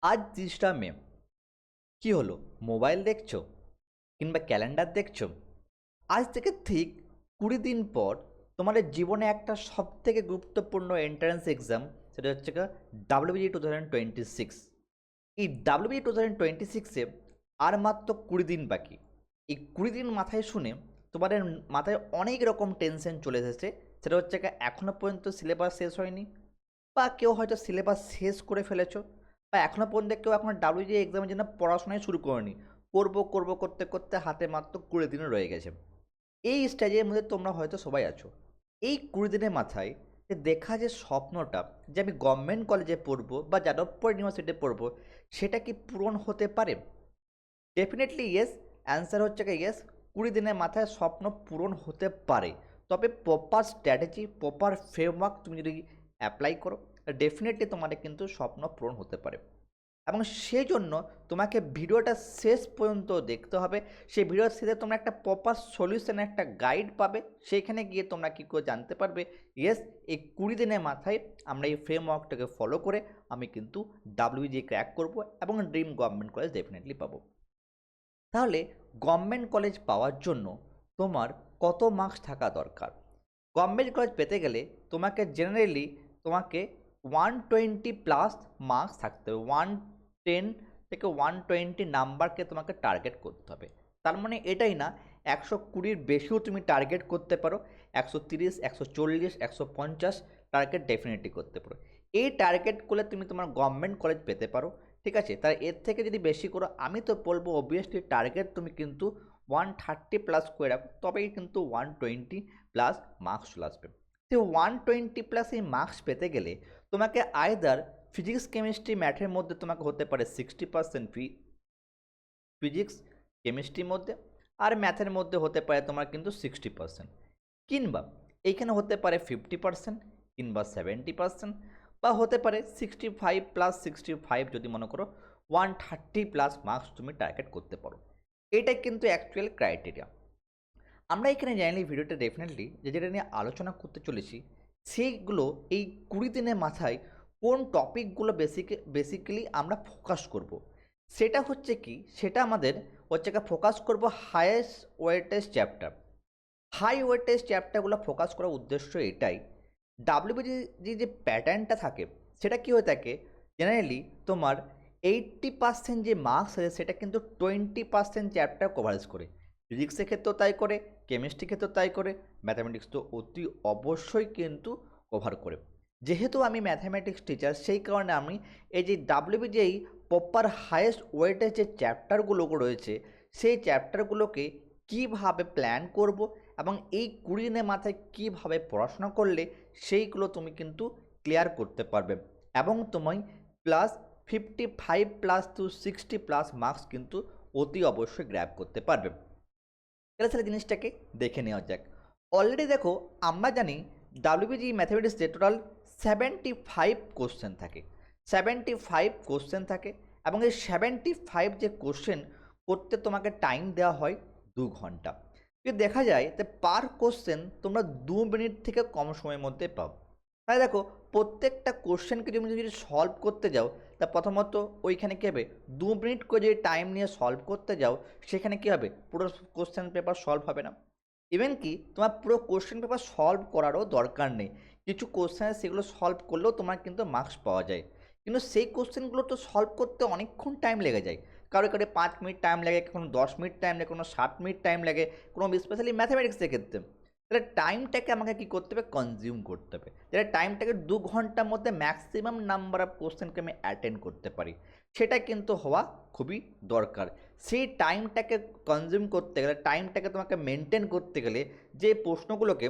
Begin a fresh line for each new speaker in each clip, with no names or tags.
আজ 30 মে। কি হলো? মোবাইল দেখছো কিংবা ক্যালেন্ডার দেখছো? আজ থেকে ঠিক 20 দিন পর তোমাদের জীবনে একটা সবথেকে গুরুত্বপূর্ণ এন্ট্রান্স এক্সাম, সেটা হচ্ছে ডাব্লিউবিজি 2026। এই ডাব্লিউবিজি 2026-এ আর মাত্র 20 দিন বাকি। এই 20 দিন মাথায় শুনে তোমাদের মাথায় অনেক রকম টেনশন চলে এসেছে। সেটা হচ্ছে এখনও পর্যন্ত সিলেবাস শেষ হয়নি, বা কেউ হয়তো সিলেবাস শেষ করে ফেলেছো, বা এখনও পর্যন্ত কেউ এখন ডাব্লিউজি এক্সামের জন্য পড়াশোনাই শুরু করেনি। করবো করবো করতে করতে হাতে মাত্র 20 দিন রয়ে গেছে। এই স্টেজের মধ্যে তোমরা হয়তো সবাই আছো। এই 20 দিনের মাথায় যে দেখা যে স্বপ্নটা, যে আমি গভর্নমেন্ট কলেজে পড়বো বা যাদবপুর ইউনিভার্সিটিতে পড়বো, সেটা কি পূরণ হতে পারে? Definitely yes. অ্যান্সার হচ্ছে ইয়েস। 20 দিনের মাথায় স্বপ্ন পূরণ হতে পারে, তবে প্রপার স্ট্র্যাটেজি, প্রপার ফ্রেমওয়ার্ক তুমি যদি অ্যাপ্লাই করো, ডেফিনেটলি তোমাদের কিন্তু স্বপ্ন পূরণ হতে পারে। এবং সেই জন্য তোমাকে ভিডিওটা শেষ পর্যন্ত দেখতে হবে। সেই ভিডিওর শেষে তোমরা একটা প্রপার সলিউশন, একটা গাইড পাবে। সেইখানে গিয়ে তোমরা কী করে জানতে পারবে ইয়েস, এই 20 দিনের মাথায় আমরা এই ফ্রেমওয়ার্কটাকে ফলো করে আমি কিন্তু ডাব্লিউজি ক্র্যাক করব এবং ড্রিম গভর্নমেন্ট কলেজ ডেফিনেটলি পাবো। তাহলে গভর্নমেন্ট কলেজ পাওয়ার জন্য তোমার কত মার্কস থাকা দরকার? গভর্নমেন্ট কলেজ পেতে গেলে তোমাকে জেনারেলি তোমাকে 120+ মার্কস থাকতে হবে। 110 থেকে 120 নাম্বারকে তোমাকে টার্গেট করতে হবে। তার মানে এটাই না 120-র বেশিও তুমি টার্গেট করতে পারো। 130, 140, 150 টার্গেট ডেফিনেটলি করতে পারো। এই টার্গেট করলে তুমি তোমার গভর্নমেন্ট কলেজ পেতে পারো। ঠিক আছে, তার এর থেকে যদি বেশি করো, আমি তো বলবো অবভিয়াসলি টার্গেট তুমি কিন্তু 130+ করে রাখো, তবেই কিন্তু 120+ মার্কস চলে আসবে। তো 120+ এই মার্কস পেতে গেলে তোমাকে আইদার ফিজিক্স, কেমিস্ট্রি, ম্যাথের মধ্যে তোমাকে হতে পারে 60% ফিজিক্স, কেমিস্ট্রির মধ্যে, আর ম্যাথের মধ্যে হতে পারে তোমার কিন্তু 60%, কিংবা এইখানে হতে পারে 50%, কিংবা 70%, বা হতে পারে 65+65 যদি মনে করো 130+ মার্কস তুমি টার্গেট করতে পারো। এটাই কিন্তু অ্যাকচুয়াল ক্রাইটেরিয়া। আমরা এখানে জানি ভিডিওটা ডেফিনেটলি যেটা নিয়ে আলোচনা করতে চলেছি, সেইগুলো এই 20 দিনের মাথায় কোন টপিকগুলো বেসিক্যালি আমরা ফোকাস করব। সেটা হচ্ছে কি, সেটা আমাদের হচ্ছে ফোকাস করব highest weightage chapter. High weightage চ্যাপ্টারগুলো ফোকাস করার উদ্দেশ্য এটাই, ডাব্লিউবিজি যে প্যাটার্নটা থাকে সেটা কী হয়ে থাকে জেনারেলি, তোমার 80% যে মার্কস আছে সেটা কিন্তু 20% চ্যাপ্টার কভারেজ করে। ফিজিক্সের ক্ষেত্রেও তাই করে, কেমিস্ট্রির ক্ষেত্রেও তাই করে, ম্যাথামেটিক্স তো অতি অবশ্যই কিন্তু কভার করে। যেহেতু আমি ম্যাথামেটিক্স টিচার, সেই কারণে আমি এই যে ডাব্লিউবিজি এই প্রপার হাইয়েস্ট ওয়েটেজ যে চ্যাপ্টারগুলো রয়েছে, সেই চ্যাপ্টারগুলোকে কীভাবে প্ল্যান করব এবং এই 20 দিনের মাথায় কীভাবে পড়াশোনা করলে সেইগুলো তুমি কিন্তু ক্লিয়ার করতে পারবে এবং তুমি প্লাস 55+to 60+ মার্কস কিন্তু অতি অবশ্যই গ্র্যাব করতে পারবে। তাহলে সেটা জিনিসটাকে দেখে নেওয়া যাক। অলরেডি দেখো, আমরা জানি ডাব্লিউবিজি ম্যাথামেটিক্সে টোটাল 75 থাকে। 75 থাকে এবং এই 75 যে কোশ্চেন করতে তোমাকে টাইম দেওয়া হয় 2 ঘন্টা। যদি দেখা যায় যে পার কোশ্চেন তোমরা 2 মিনিট থেকে কম সময়ের মধ্যে পাও। তাই দেখো, প্রত্যেকটা কোশ্চেনকে তুমি যদি সলভ করতে যাও, তা প্রথমত ওইখানে কী হবে, 2 মিনিট করে যদি টাইম নিয়ে সলভ করতে যাও, সেখানে কী হবে, পুরো কোশ্চেন পেপার সলভ হবে না। ইভেন কি তোমার পুরো কোশ্চেন পেপার সলভ করারও দরকার নেই। কিছু কোশ্চেন সেগুলো সলভ করলেও তোমার কিন্তু মার্কস পাওয়া যায়, কিন্তু সেই কোশ্চেনগুলো তো সলভ করতে অনেকক্ষণ টাইম লেগে যায়। কারো 5 মিনিট টাইম লাগে, কোনো 10 মিনিট টাইম লাগে, কোনো 7 মিনিট টাইম লাগে, কোনো স্পেশালি ম্যাথামেটিক্সের ক্ষেত্রে। তাহলে টাইমটাকে আমাকে কী করতে হবে, কনজিউম করতে হবে। তাহলে টাইমটাকে 2 ঘন্টার মধ্যে ম্যাক্সিমাম নাম্বার অফ কোশ্চেনকে আমি অ্যাটেন্ড করতে পারি, সেটা কিন্তু হওয়া খুবই দরকার। সেই টাইমটাকে কনজিউম করতে গেলে, টাইমটাকে তোমাকে মেনটেন করতে গেলে, যে প্রশ্নগুলোকে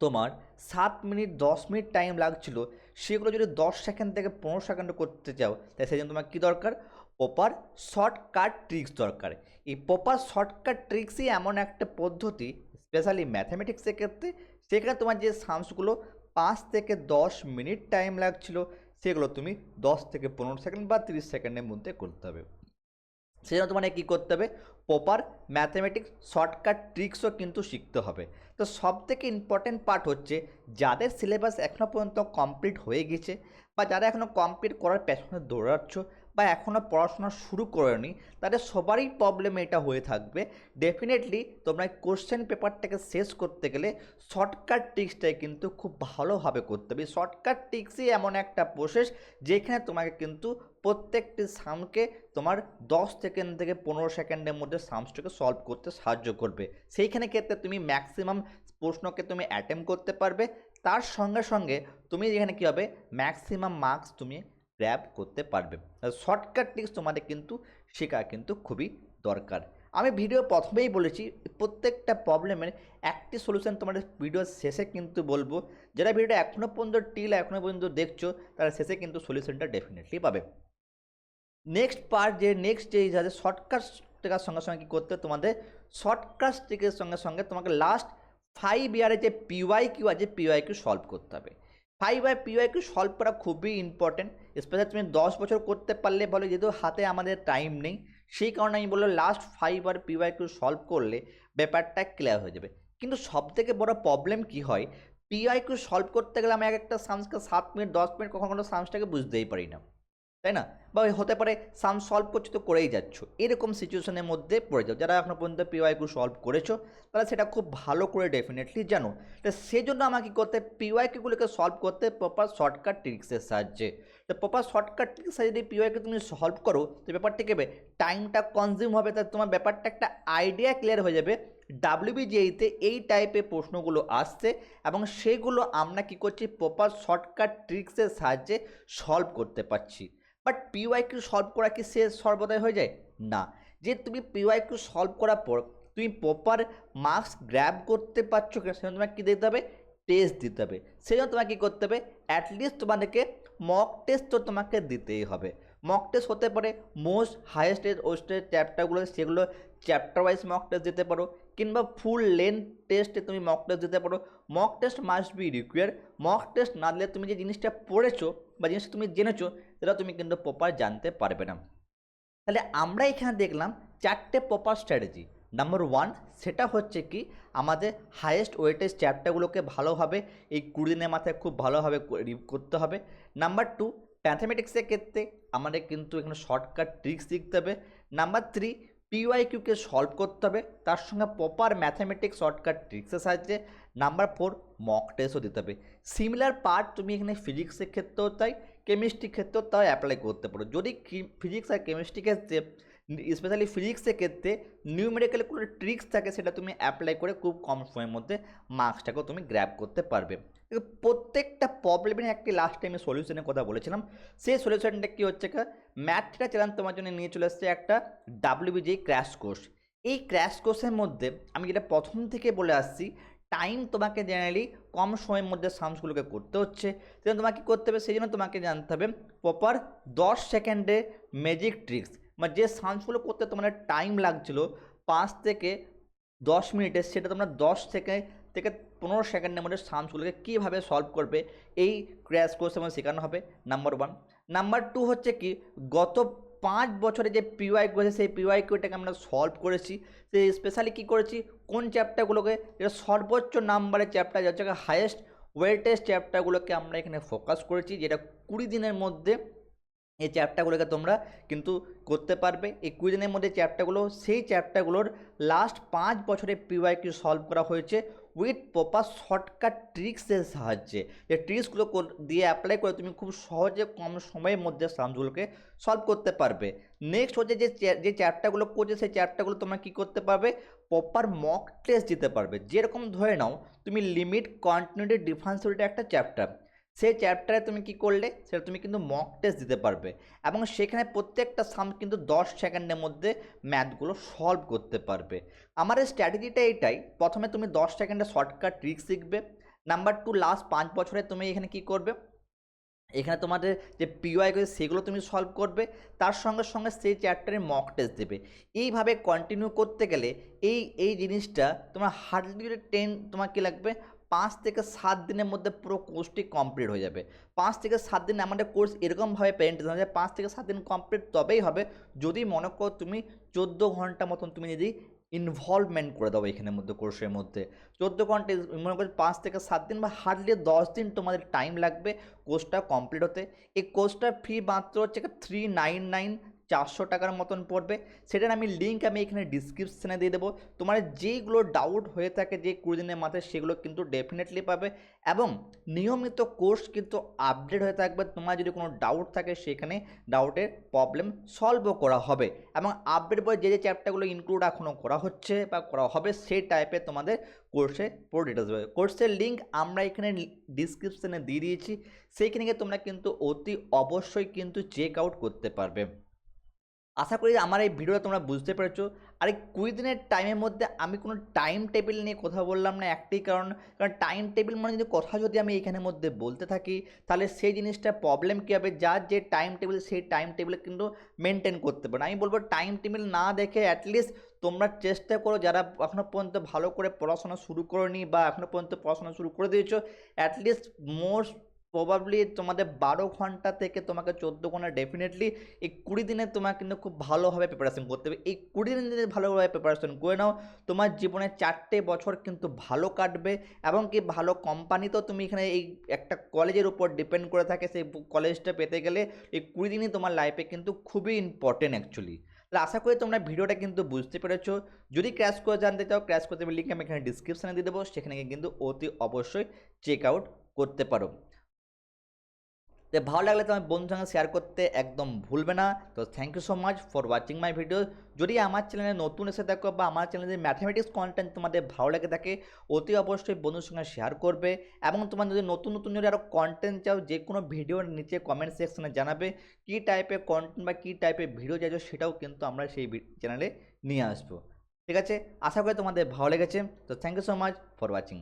তোমার 7 মিনিট 10 মিনিট টাইম লাগছিল, সেগুলো যদি 10 সেকেন্ড থেকে 15 সেকেন্ড করতে চাও, তাই সেই জন্য তোমার কী দরকার, প্রপার শর্টকাট ট্রিক্স দরকার। এই প্রপার শর্টকাট ট্রিক্সই এমন একটা পদ্ধতি, স্পেশালি ম্যাথামেটিক্সের ক্ষেত্রে, সেখানে তোমার যে সামসগুলো 5 থেকে 10 মিনিট টাইম লাগছিল, সেগুলো তুমি 10 থেকে 15 সেকেন্ড বা 30 সেকেন্ডের মধ্যে করতে হবে। সেজন্য তোমাকে কী করতে হবে, প্রপার ম্যাথামেটিক্স শর্টকাট ট্রিক্সও কিন্তু শিখতে হবে। তো সবথেকে ইম্পর্ট্যান্ট পার্ট হচ্ছে, যাদের সিলেবাস এখনও পর্যন্ত কমপ্লিট হয়ে গেছে বা যারা এখনও কমপ্লিট করার পেছনে দৌড়াচ্ছ বা এখনও পড়াশোনা শুরু করেনি, তাদের সবারই প্রবলেম এটা হয়ে থাকবে। ডেফিনেটলি তোমরা কোশ্চেন পেপারটাকে শেষ করতে গেলে শর্টকাট ট্রিক্সটাই কিন্তু খুব ভালোভাবে করতে হবে। শর্টকাট ট্রিক্সই এমন একটা প্রসেস যেখানে তোমাকে কিন্তু প্রত্যেকটি সামকে তোমার 10 সেকেন্ড থেকে 15 সেকেন্ডের মধ্যে সামসটাকে সলভ করতে সাহায্য করবে। সেইখানে ক্ষেত্রে তুমি ম্যাক্সিমাম প্রশ্নকে তুমি অ্যাটেম্প করতে পারবে, তার সঙ্গে সঙ্গে তুমি এখানে কী হবে ম্যাক্সিমাম মার্কস তুমি গ্র্যাব করতে পারবে। শর্টকাট ট্রিক্স তোমাদের কিন্তু শেখা কিন্তু খুবই দরকার। আমি ভিডিও প্রথমেই বলেছি প্রত্যেকটা প্রবলেমের একটি সলিউশন তোমাদের ভিডিওর শেষে কিন্তু বলবো। যারা ভিডিওটা এখনও পর্যন্ত দেখছো তারা শেষে কিন্তু সলিউশনটা ডেফিনেটলি পাবে। নেক্সট যে যাদের শর্টকাট ট্রিকের সঙ্গে সঙ্গে কী করতে, তোমাদের শর্টকাট ট্রিকের সঙ্গে সঙ্গে তোমাকে লাস্ট 5 ইয়ারে যে পিওয়াইকিউ আছে পিওয়াইকিউ সলভ করতে হবে। 5 আর পিওয়াইকিউ সলভ করা খুবই ইম্পর্টেন্ট, স্পেশালি তুমি 10 বছর করতে পারলে বলো, যেহেতু হাতে আমাদের টাইম নেই সেই কারণে আমি বললাম লাস্ট 5 আর পিওয়াইকিউ সলভ করলে ব্যাপারটা ক্লিয়ার হয়ে যাবে। কিন্তু সবথেকে বড় প্রবলেম কি হয়, পিওয়াইকিউ সলভ করতে গেলে আমি একটা সামসকে 7 মিনিট 10 মিনিট কখনো সামসটাকে বুঝতেই পারি না, তাই না? বা হতে পারে সাম সলভ করছো তো করেই যাচ্ছ, এরকম সিচুয়েশনের মধ্যে পড়ে যাও। যারা এখনো পর্যন্ত পিওয়াইকিউ সলভ করেছো তারা সেটা খুব ভালো করে ডেফিনেটলি জানো। তো সেই জন্য আমাকে কী করতে, পিওয়াইকিউগুলোকে সলভ করতে প্রপার শর্টকাট ট্রিক্সের সাহায্যে। তো প্রপার শর্টকাট ট্রিক্স যদি পিওয়াইকিউ তুমি সলভ করো তো ব্যাপারটা কী হবে, টাইমটা কনজিউম হবে, তাই তোমার ব্যাপারটা একটা আইডিয়া ক্লিয়ার হয়ে যাবে ডাব্লিউবিজিএইতে এই টাইপের প্রশ্নগুলো আসছে এবং সেগুলো আমরা কী করছি প্রপার শর্টকাট ট্রিক্সের সাহায্যে সলভ করতে পারছি। বাট পিওয়াইকিউ সলভ করা কি সে সর্বদাই হয়ে যায় না। যে তুমি পিওয়াইকিউ সলভ করার পর তুমি প্রপার মার্কস গ্র্যাব করতে পারছো কিনা সেজন্য তোমাকে কী দিতে হবে, টেস্ট দিতে হবে। সেই জন্য তোমাকে কী করতে হবে, অ্যাটলিস্ট তোমাদেরকে মক টেস্ট তো তোমাকে দিতেই হবে। মক টেস্ট হতে পারে মোস্ট হাইয়েস্ট ওয়েস্টেজ চ্যাপ্টারগুলো, সেগুলো চ্যাপ্টার ওয়াইজ মক টেস্ট দিতে পারো, কিংবা ফুল লেন্থ টেস্টে তুমি মক টেস্ট দিতে পারো। Mock test must be require. Mock test না দিলে তুমি যে জিনিসটা পড়েছো বা জিনিসটা তুমি জেনেছো সেটা তুমি কিন্তু প্রপার জানতে পারবে না। তাহলে আমরা এখানে দেখলাম 4টে প্রপার স্ট্র্যাটেজি। নাম্বার 1 সেটা হচ্ছে কি, আমাদের হাইয়েস্ট ওয়েটেজ চ্যাপ্টারগুলোকে ভালোভাবে এই 20 দিনের মাথায় খুব ভালোভাবে করতে হবে। নাম্বার 2 ম্যাথামেটিক্সের ক্ষেত্রে আমাদের কিন্তু এখানে শর্টকাট ট্রিক্স শিখতে হবে। নাম্বার 3 পিওয়াইকিউকে সলভ করতে হবে, তার সঙ্গে প্রপার ম্যাথামেটিক্স শর্টকাট ট্রিক্সের সাহায্যে। নাম্বার 4 মক টেস্টও দিতে হবে। সিমিলার পার্ট তুমি এখানে ফিজিক্সের ক্ষেত্রেও তাই, কেমিস্ট্রির ক্ষেত্রেও তাও অ্যাপ্লাই করতে পারো। যদি ফিজিক্স আর কেমিস্ট্রি ক্ষেত্রে, স্পেশালি ফিজিক্সের ক্ষেত্রে নিউমেরিক্যাল কোনো ট্রিক্স থাকে সেটা তুমি অ্যাপ্লাই করে খুব কম সময়ের মধ্যে মার্কসটাকেও তুমি গ্র্যাব করতে পারবে। প্রত্যেকটা প্রবলেমের একটি লাস্ট টাইমে সলিউশনের কথা বলেছিলাম, সেই সলিউশনটা কী হচ্ছে, ম্যাথটা চ্যানেল তোমার জন্য নিয়ে চলে এসছে একটা ডাব্লিউবিজিএ ক্র্যাশ কোর্স। এই ক্র্যাশ কোর্সের মধ্যে আমি যেটা প্রথম থেকে বলে আসছি, টাইম তোমাকে জেনারেলি কম সময়ের মধ্যে সামসগুলোকে করতে হচ্ছে, সেজন্য তোমাকে কী করতে হবে, সেই জন্য তোমাকে জানতে হবে প্রপার 10 সেকেন্ডে ম্যাজিক ট্রিক্স। মানে যে সামসগুলো করতে তোমার টাইম লাগছিল 5 থেকে 10 মিনিটে, সেটা তোমরা 10 সেকেন্ড থেকে 15 সেকেন্ডের মধ্যে সামসগুলোকে কীভাবে সলভ করবে এই ক্র্যাশ কোর্সের মধ্যে শেখানো হবে, নাম্বার 1। নাম্বার 2 হচ্ছে কি, গত 5 বছরে যে পিওয়াইকিউ আছে সেই পিওয়াইকিউটাকে আমরা সলভ করেছি। সেই স্পেশালি কী করেছি, কোন চ্যাপ্টারগুলোকে, যেটা সর্বোচ্চ নাম্বারের চ্যাপ্টার যাচ্ছে হাইয়েস্ট ওয়েটেজ চ্যাপ্টারগুলোকে আমরা এখানে ফোকাস করেছি, যেটা 20 দিনের মধ্যে এই চ্যাপ্টারগুলোকে তোমরা কিন্তু করতে পারবে। এই 20 দিনের মধ্যে চ্যাপ্টারগুলো, সেই চ্যাপ্টারগুলোর লাস্ট 5 বছরে পিওয়াইকিউ সলভ করা হয়েছে উইথ প্রপার শর্টকাট ট্রিক্সের সাহায্যে। যে ট্রিক্সগুলো দিয়ে অ্যাপ্লাই করে তুমি খুব সহজে কম সময়ের মধ্যে সামসগুলোকে সলভ করতে পারবে। নেক্সট হচ্ছে যে চ্যাপ্টারগুলো করছে সেই চ্যাপ্টারগুলো তোমরা কী করতে পারবে, প্রপার মক টেস্ট দিতে পারবে। যেরকম ধরে নাও তুমি লিমিট কন্টিনিউটি ডিফারেন্সিয়েবিলিটি একটা চ্যাপ্টার, সেই চ্যাপ্টারে তুমি কি করলে সেটা তুমি কিন্তু মক টেস্ট দিতে পারবে এবং সেখানে প্রত্যেকটা সাম কিন্তু 10 সেকেন্ডের মধ্যে ম্যাথগুলো সলভ করতে পারবে। আমার এই স্ট্র্যাটেজিটা এটাই, প্রথমে তুমি 10 সেকেন্ডে শর্টকাট ট্রিক শিখবে। নাম্বার 2 লাস্ট 5 বছরে তুমি এখানে কি করবে, এখানে তোমাদের যে পিওয়াইকিউ সেগুলো তুমি সলভ করবে, তার সঙ্গে সঙ্গে সেই চ্যাপ্টারে মক টেস্ট দেবে। এইভাবে কন্টিনিউ করতে গেলে এই জিনিসটা তোমার হার্ডলি 10 তোমার কী লাগবে, 5 থেকে 7 দিনের মধ্যে পুরো কোর্সটি কমপ্লিট হয়ে যাবে। 5 থেকে 7 দিন আমাদের কোর্স এরকমভাবে প্রেজেন্টেশন হয়ে যায়, 5 থেকে 7 দিন কমপ্লিট তবেই হবে যদি মনে করো তুমি 14 ঘন্টা মতন তুমি যদি ইনভলভমেন্ট করে দাও এখানের মধ্যে, কোর্সের মধ্যে 14 ঘন্টা, মনে করি 5 থেকে 7 দিন বা হার্ডলি 10 দিন তোমাদের টাইম লাগবে কোর্সটা কমপ্লিট হতে। এই কোর্সটার ফি মাত্র হচ্ছে 399, 400 টাকার মতন পড়বে। সেটার আমি লিঙ্ক আমি এখানে ডিসক্রিপশানে দিয়ে দেবো। তোমার যেইগুলো ডাউট হয়ে থাকে যে 20 দিনের মাথায়, সেগুলো কিন্তু ডেফিনেটলি পাবে। এবং নিয়মিত কোর্স কিন্তু আপডেট হয়ে থাকবে। তোমার যদি কোনো ডাউট থাকে সেখানে ডাউটের প্রবলেম সলভও করা হবে। এবং আপডেট বই যে চ্যাপ্টারগুলো ইনক্লুড এখনও করা হচ্ছে বা করা হবে সেই টাইপের তোমাদের কোর্সে পুরো ডিটেলস হবে। কোর্সের লিঙ্ক আমরা এখানে ডিসক্রিপশানে দিয়ে দিয়েছি, সেইখানে গিয়ে তোমরা কিন্তু অতি অবশ্যই কিন্তু চেক আউট করতে পারবে। আশা করি আমার এই ভিডিওটা তোমরা বুঝতে পেরেছো। আর এই 20 দিনের টাইমের মধ্যে আমি কোনো টাইম টেবিল নিয়ে কথা বললাম না, একটাই কারণ টাইম টেবিল মানে যদি কথা যদি আমি এখানের মধ্যে বলতে থাকি তাহলে সেই জিনিসটা প্রবলেম কী হবে, যার যে টাইম টেবিল সেই টাইম টেবিলে কিন্তু মেনটেন করতে পারে না। আমি বলবো টাইম টেবিল না দেখে অ্যাটলিস্ট তোমরা চেষ্টা করো, যারা এখনও পর্যন্ত ভালো করে পড়াশোনা শুরু করোনি বা এখনও পর্যন্ত পড়াশোনা শুরু করে দিয়েছো, অ্যাটলিস্ট মোস্ট প্রবাবলি তোমাদের 12 ঘন্টা থেকে তোমাকে 14 ঘন্টা ডেফিনেটলি এই 20 দিনে তোমার কিন্তু খুব ভালোভাবে প্রিপারেশন করতে হবে। এই 20 দিন যদি ভালোভাবে প্রিপারেশন করে নাও, তোমার জীবনে 4টে বছর কিন্তু ভালো কাটবে। এবং কি ভালো কোম্পানিতেও তুমি এখানে এই একটা কলেজের উপর ডিপেন্ড করে থাকে, সেই কলেজটা পেতে গেলে এই 20 দিনই তোমার লাইফে কিন্তু খুবই ইম্পর্টেন্ট অ্যাকচুয়ালি। তাহলে আশা করি তোমরা ভিডিওটা কিন্তু বুঝতে পেরেছো। যদি ক্র্যাশ করে জানতে চাও, ক্র্যাশ করতে লিঙ্ক আমি এখানে ডিসক্রিপশানে দিয়ে দেবো, সেখানে কিন্তু অতি অবশ্যই চেক আউট করতে পারো। তো ভালো লাগলে তোমার বন্ধুর সঙ্গে শেয়ার করতে একদম ভুলবে না। তো thank you so much for watching my video. যদি আমার চ্যানেলে নতুন এসে থাকো বা আমার চ্যানেলে ম্যাথামেটিক্স কন্টেন্ট তোমাদের ভালো লেগে থাকে, অতি অবশ্যই বন্ধুর সঙ্গে শেয়ার করবে। এবং তোমার যদি নতুন নতুন যদি আরও কন্টেন্ট চাও, যে কোনো ভিডিওর নিচে কমেন্ট সেকশনে জানাবে কী টাইপের কন্টেন্ট বা কী টাইপের ভিডিও চাইছো, সেটাও কিন্তু আমরা সেই চ্যানেলে নিয়ে আসবো। ঠিক আছে, আশা করি তোমাদের ভালো লেগেছে। তো thank you so much for watching.